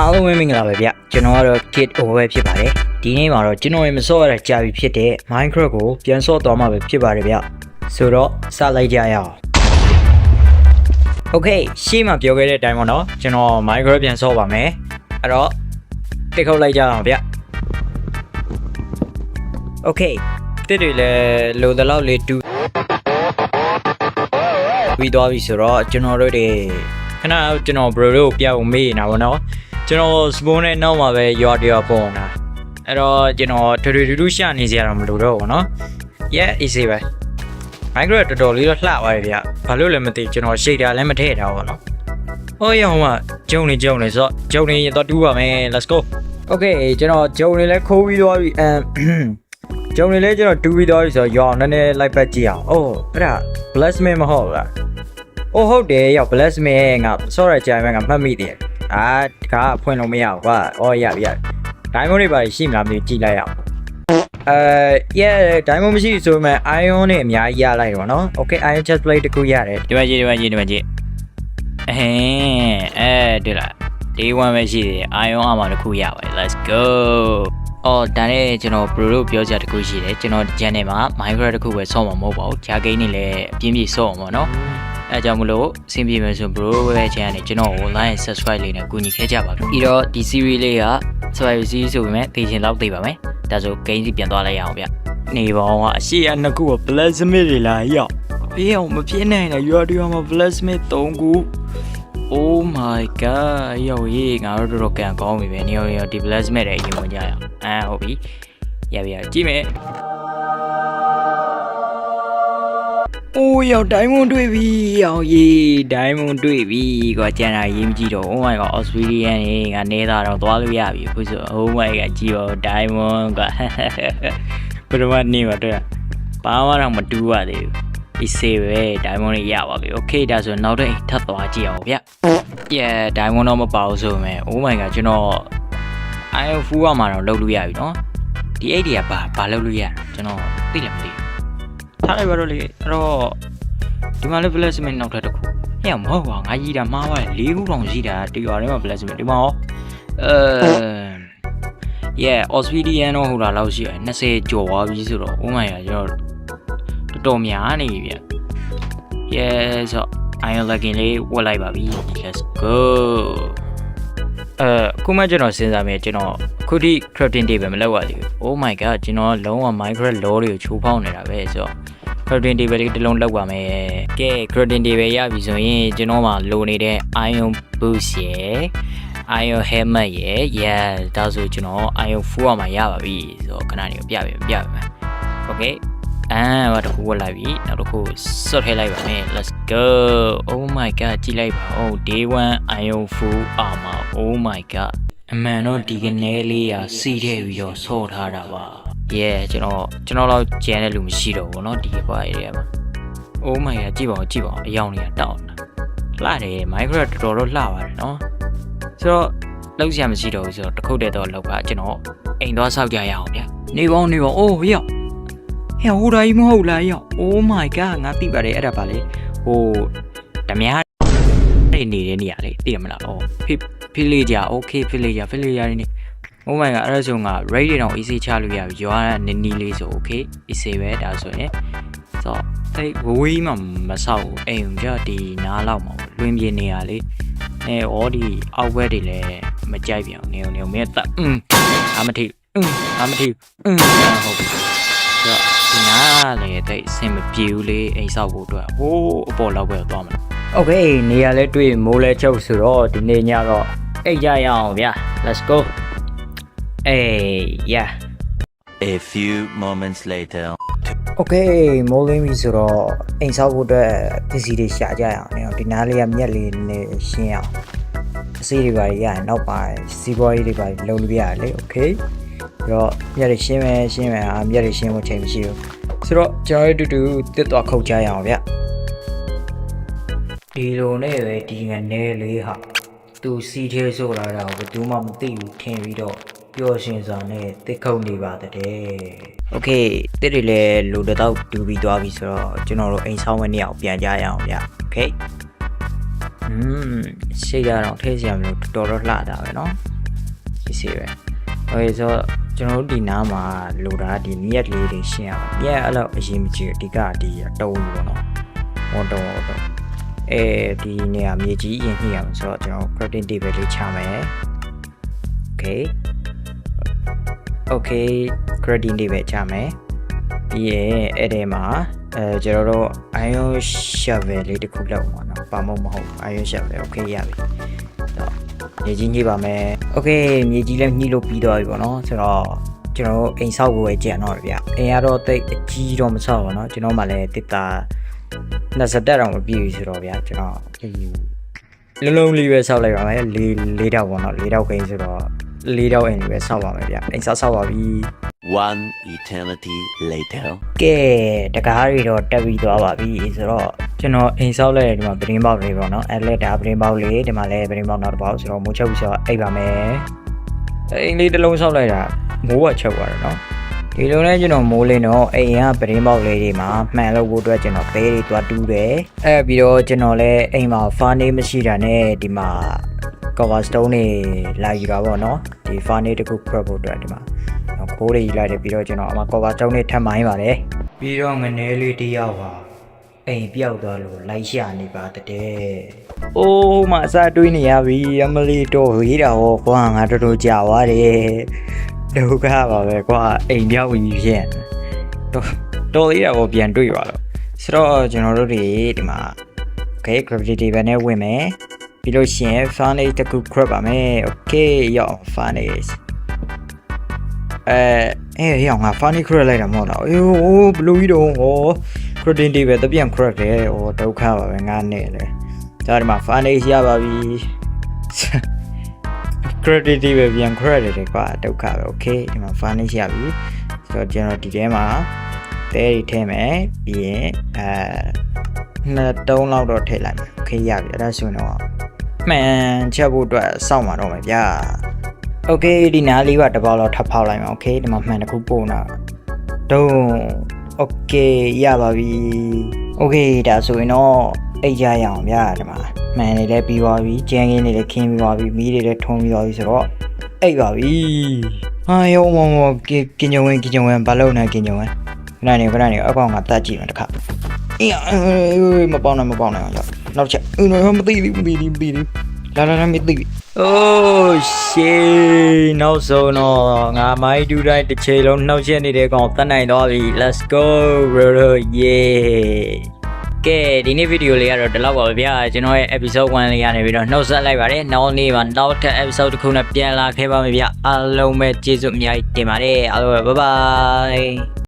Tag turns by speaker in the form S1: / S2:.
S1: အားလုံးမင်္ဂလာပါဗျကျွန်တော်ကတော့ Kid Over ဖြစ်ပါတယ်ဒီနေ့မှာတော့ကျွန်တော်ရေမစော့ရတဲ့ကြာပြီဖြစ်တဲ့ Minecraft ကိုပြန်စော့သွားမှာပဲဖြစ်ပါတယ်ဗျဆိုတော့စလိုက်ကြရအောင် Okay ရှေ့မှာပြောခဲ့တဲ့အတိုင်းပေါ့နော်ကျွန်တော် Minecraft ပြန်စော့ပါမယ်အဲ့တော့တစ်ခုတ်လိုက်ကြအောင်ဗျ Okay တစ်တွေလည်းလိုတလောက်လေးတူပြီးသွားပြီဆိုတော့ကျွန်တော်တို့တွေခဏကျွန်တော် bro တို့ပြအောင်မေးနေတာပေါ့နော်ကျွန်တော် spawn နဲ့နောက်မှာပဲရွာတရွာပေါ်နေတာအဲ့တော့ကျွန်တော်တူရှာနေစရာတော့မလိုတော့ဘူးနော် Yeah easy ပဲ Minecraft တော်တော်လေးတော့လှပါတယ်ဗျဘာလို့လဲမသိကျွန်တော် shader လည်းမထည့်ထားပါတော့ဟိုရဟိုမှာကျုံနေဆိုတော့ကျုံနေရင်တော့တူးပါမယ် let's go Okay ကျွန်တော်ကျုံနေလဲခိုးပြီးသွားပြီကျုံနေလဲကျွန်တော်တူးပြီးသွားပြီဆိုတော့ရွာနည်းနည်းလိုက်ပတ်ကြည့်အောင်အိုးအဲ့ဒါ blessman မဟုတ်လားအိုးဟုတ်တယ်ရောက် blessman ငါ sorry ကြာမယ်ငါမှတ်မိတယ်ဒါကဖွင့်လို့မရဘူးကွာအော်ရပြီ diamond တွေပါရှိမလားမသိကြည့်လိုက်အောင်yeah diamond မရှိဆိုမှ iron နဲ့အများကြီးရလိုက်တော့နော် okay iron chest plate တခုရတယ်ဒီမှာကြည့်တွေ့လား day 1ပဲရှိတယ် iron armor တခုရပါတယ် let's go အော်ဒါနဲ့ကျွန်တော် bro တို့ပြောကြတခုရှိတယ်ကျွန်တော် channel မှာ Minecraft တခုပဲဆော့မှာမဟုတ်ပါဘူးဂျာဂိမ်းနေလည်းအပြင်းပြေဆော့မှာနော်အဲကြောင့်မလို့အဆင်ပြေမယ်ဆို bro ရဲ့ channel နဲ့ကျွန်တော် online subscribe လေးနဲ့ကူညီခဲ့ကြပါပြီးတော့ဒီ series လေးက subscribe စီးဆိုပေမဲ့သိချင်တော့သိပါမယ်ဒါဆို game စီပြန်သွားလိုက်ရအောင်ဗျနေပေါင်းကအရှိအနှစ်ခုက blacksmith တွေလာရောက်ဘေးအောင်မဖြစ်နိုင်တဲ့ရွာတွေမှာ blacksmith 3ခု Oh my god ရောက်ရေးငါတို့တော့ကန်ကောင်းပြီပဲနေရောဒီ blacksmith တွေအရင်ဝင်ကြရအောင်ဟုတ်ပြီရပြီကြည့်မယ်အိုးရောက် diamond တွေ့ပြီရောက်ရေး diamond တွေ့ပြီကွာကျန်တာရေးမကြည့်တော့ Oh my god Australian တွေငါနေတာတော့သွားလို့ရပြီအခုဆို Oh my god ကြည့်ပါ diamond ကွာဘယ်တော့နေပါတော့ဘာမှတော့မတူးရသေးဘူးဒီစေပဲ diamond တွေရပါပြီ Okay ဒါဆိုနောက်တော့ထပ်သွားကြည့်အောင်ဗျ Yeah diamond တော့မပါဘူးဆိုပေမဲ့ Oh my god ကျွန်တော် iron food မှာတော့လုပ်လို့ရပြီနော်ဒီအိတ်တွေကဘာလုပ်လို့ရကျွန်တော်သိလည်းမသိဘူးထားလိုက်ပါတော့လေအဲ့တော့ဒီမှာလည်း blacksmith နောက်ထပ်တစ်ခုဟဲ့မဟုတ်ပါငါကြီးတာမှားပါတယ်၄ခုတောင်ရှိတာဒီရွာထဲမှာ blacksmith ဒီမှာရောYeah Australian တော့ဟိုလာလောက်ရှိတယ်20ကျော်သွားပြီဆိုတော့ Oh my god ကျွန်တော်တော်များနေပြီဗျ Yeah ဆို iron legging လေးဝတ်လိုက်ပါပြီ Let's go ခုမှကျွန်တော်စဉ်းစားမိတယ်ကျွန်တော်ခုထိ crafting table မလုပ်ရသေးဘူး Oh my god ကျွန်တော်လုံးဝ Minecraft law တွေကိုချိုးဖောက်နေတာပဲဆိုတော့ crafting table လေးတစ်လုံးလောက်ပါမယ်ကဲ crafting table ရပြီဆိုရင်ကျွန်တော်မှလိုနေတဲ့ iron boots ရယ် iron helmet ရယ် Yeah ဒါဆိုကျွန်တော် iron food မှာရပါပြီဆိုတော့ခဏလေးပြမယ် Okay ဘာတစ်ခုဝတ်လိုက်ပြီနောက်တစ်ခုစော့ထည့်လိုက်ပါမယ် let's go oh my god ကြည့်လိုက်ပါဦး day 1 iron full armor oh my god အမှန်တော့ဒီကနေလေးရာစီးထည့်ပြီးတော့ဆော့ထားတာပါ yeah ကျွန်တော်တော့ကျန်တဲ့လူမရှိတော့ဘူးเนาะဒီဘွားရေးထဲမှာ oh my god ကြည့်ပါဦးအယောင်တွေကတောက်လာလှတယ် Minecraft တော်တော်လှပါတယ်เนาะဆိုတော့လောက်စရာမရှိတော့ဘူးဆိုတော့တစ်ခုတည်းတော့လောက်ပါကျွန်တော်အိမ်သွားဆောက်ကြရအောင်ဗျနေပေါင်းအိုးရောက်ဟဲ့ဟိုတိုင်းမဟုတ်လားယော Oh my god ငါသိပါတယ်အဲ့ဒါပါလေဟိုဓမြားနေနေတဲ့နေရာလေးသိရမလားဖိလေးကြ Okay ဖိလေးကြနေ Oh my god အဲ့ဒါဆိုငါ raid တောင် easy ချလို့ရပြီရွာနီလေးဆို Okay easy ပဲဒါဆိုရင်ဆိုအဲ့ဝေးမှမဆောက်ဘူးအိမ်ကြဒီနားလောက်မှာလွင်ပြင်းနေရလေဩဒီအောက်ဘက်တွေလည်းမကြိုက်ပြန်နေမင်းသက်အာမထိဟုတ်ပြီဒီနားလည်းတိတ်အဆင်မပြေဘူးလေအိမ်ဆောက်ဖို့အတွက်ဟိုးအပေါ်လောက်ပဲသွားမှာ Okay နေရာလဲတွေ့မိုးလဲချုပ်ဆိုတော့ဒီနေ့ညတော့အိတ်ကြရအောင်ဗျာ Let's go yeah
S2: A few moments later
S1: Okay မိုးလင်းပြီဆိုတော့အိမ်ဆောက်ဖို့အတွက်ပစ္စည်းတွေရှာကြရအောင်ဒီနားလေးကမြက်လေးနဲ့ရှင်းအောင်အစီတွေပါရရင်နောက်ပါစီးပွားရေးတွေပါလုံလို့ရတယ်လေ Okayတော့မြက်တွေရှင်းမယ်မြက်တွေရှင်းဖို့ချိန်မရှိဘူးဆိုတော့ကျွန်တော်တို့တူတစ်သွားခုတ်ကြရအောင်ဗျဒီလိုနဲ့ပဲဒီငနဲလေးဟာသူစီးသေးဆိုလာတာကိုဘယ်သူမှမသိဘူးထင်ပြီးတော့ပျော်ရွှင်စွာနဲ့တစ်ခုတ်နေပါတဲ့။ Okay တစ်တွေလည်းလူတော့တူပြီးသွားပြီဆိုတော့ကျွန်တော်တို့အိမ်ဆောင်းမဲ့နေအောင်ပြန်ကြရအောင်ဗျ။ Okay ရှေ့ကတော့ထဲစရာမလိုတော်တော်လှတာပဲเนาะ။ easy ပဲ okay ဆိုတော့ကျွန်တော်တို့ဒီနားမှာလိုတာဒီမြက်လေးတွေရှင်းရအောင်မြက်အဲ့လောက်အရင်မကြည့်အဓိကဒီတုံးကြီးပေါ့နော်ဟောတုံးဒီနေရာမြေကြီးရင်ညှိရအောင်ဆိုတော့ကျွန်တော် crafting table လေးချမယ် okay crafting table ချမယ်ပြီးရင်အဲ့ဒီမှာကျွန်တော်တို့ iron shovel လေးတစ်ခုလောက်ပါနော်ပါမဟုတ် iron shovel okay ရပြီတော့မြေကြီးညှိပါမယ် okay မြေကြီးလည်းညှိလို့ပြီးတော့ပြီပေါ့နော်ဆိုတော့ကျွန်တော်အိမ်ဆောက်ဖို့ပဲကြံတော့ဗျအိမ်ကတော့တိတ်အကြီးတော့မဆောက်ပါတော့ကျွန်တော်မှလည်းတစ်တာ20တက်တော့မပြည့်ဘူးဆိုတော့ဗျကျွန်တော်လုံးလုံးလေးပဲဆောက်လိုက်ပါမယ်၄တောက်ပေါ့နော်၄တောက်ခိန်းဆိုတော့၄တောက်အိမ်လေးပဲဆောက်ပါမယ်ဗျအိမ်ဆောက်ပါပြီ
S2: One eternity later.
S1: ကဲတကားတွေတော့တက်ပြီးသွားပါပြီဆိုတော့ကျွန်တော်အိမ်ဆောက်လိုက်တဲ့ဒီမှာပတင်းပေါက်လေးပေါ့နော်အဲ့လက်ဒါပတင်းပေါက်လေးဒီမှာလည်းပတင်းပေါက်နောက်တစ်ပေါက်ဆိုတော့မိုးချုပ်ပြီးဆိုတော့အိပ်ပါမယ်အိမ်လေးတစ်လုံးဆောက်လိုက်တာမိုးကချုပ်သွားတယ်နော်ဒီလိုနဲ့ကျွန်တော်မိုးလင်းတော့အိမ်ကပတင်းပေါက်လေးတွေမှာမှန်လို့ဖို့အတွက်ကျွန်တော်ဘဲတွေတွားတူးတယ်အဲ့ပြီးတော့ကျွန်တော်လည်းအိမ်မှာဖာနေမရှိတာနဲ့ဒီမှာ cover stone တွေလာယူတာပေါ့နော်ဒီဖာနေတစ်ခု crop ဖို့အတွက်ဒီမှာခိုးတွေယူလိုက်တယ်ပြီးတော့ကျွန်တော်အမ cover stone တွေထပ်မိုင်းပါတယ်ပြီးတော့ငနေလေးတစ်ယောက်ပါအိမ်ပြောက်သွားလို့လိုက်ရှာနေပါတဲ့အိုးမအစားတွေးနေရပြီအမလီတော့ဝေးတာဟောကွာငါတော်တော်ကြာသွားတယ်ဒုက္ခပါပဲကွာအိမ်ပြောက်ပြီးဖြစ်တော်သေးတာကိုပြန်တွေ့ပါတော့ဆိုတော့ကျွန်တော်တို့တွေဒီမှာ okay gravity table နဲ့ဝင်မယ်ပြီးလို့ရှိရင် furnace တခု crop ပါမယ် okay ရောက် furnace ရောင်ငါ furnace crop လိုက်တာမဟုတ်လားအေးဟိုဘလူးကြီးတော့ဟော crafting table တပြန် crop တယ်ဟောဒုက္ခပါပဲငါနဲ့လေဒါဒီမှာ furnace ရပါပြီ crafting table ပြန် crop တယ်ကွာဒုက္ခပဲ okay ဒီမှာ furnace ရပြီဆိုတော့ကျွန်တော်ဒီထဲမှာတဲတွေထည့်မယ်ပြီးရင်2-3လောက်တော့ထည့်လိုက်မယ် okay ရပြီအဲ့ဒါဆိုရင်တော့မှန်ချက်ဖို့အတွက်စောင့်မှာတော့မယ်ဗျာ okay ဒီနားလေးကတစ်ပေါက်လောက်ထပ်ဖောက်လိုက်မယ် okay ဒီမှာမှန်တစ်ခုပို့နာဒုံ okay ရပါပြီ okay ဒါဆိုရင်တော့အိတ်ကြရအောင်ဗျာဒီမှာမှန်နေလည်းပြီးသွားပြီကျန်းကင်းနေလည်းခင်းပြီးသွားပြီမီးတွေလည်းထုံးပြီးသွားပြီဆိုတော့အိတ်ပါပြီဟာရောမောကင်ကြုံဝင်ဘာလို့နေကင်ကြုံဝင်ခဏနေအကောင်ကတတ်ကြည့်မယ်တခါအေးမပေါင်းနိုင်အောင်ရောက်နောက်ချက်မသိဘူးလာမသိဘူးအိုးရှေးနောက်ဆုံးတော့ငါမိုင်းဒူတိုင်းတစ်ချိန်လုံးနှောက်ရက်နေတဲ့ကောင်တတ်နိုင်သွားပြီ let's go bro yeah ကဲဒီနေ့ဗီဒီယိုလေးကတော့ဒီလောက်ပါပဲဗျာကျွန်တော်ရဲ့ episode 1လေးရနေပြီးတော့နှုတ်ဆက်လိုက်ပါတယ်နောက်နေ့မှာနောက်ထပ် episode တစ်ခုနဲ့ပြန်လာခဲ့ပါမယ်ဗျာအားလုံးပဲကျေးဇူးအများကြီးတင်ပါတယ်အားလုံးပဲ bye bye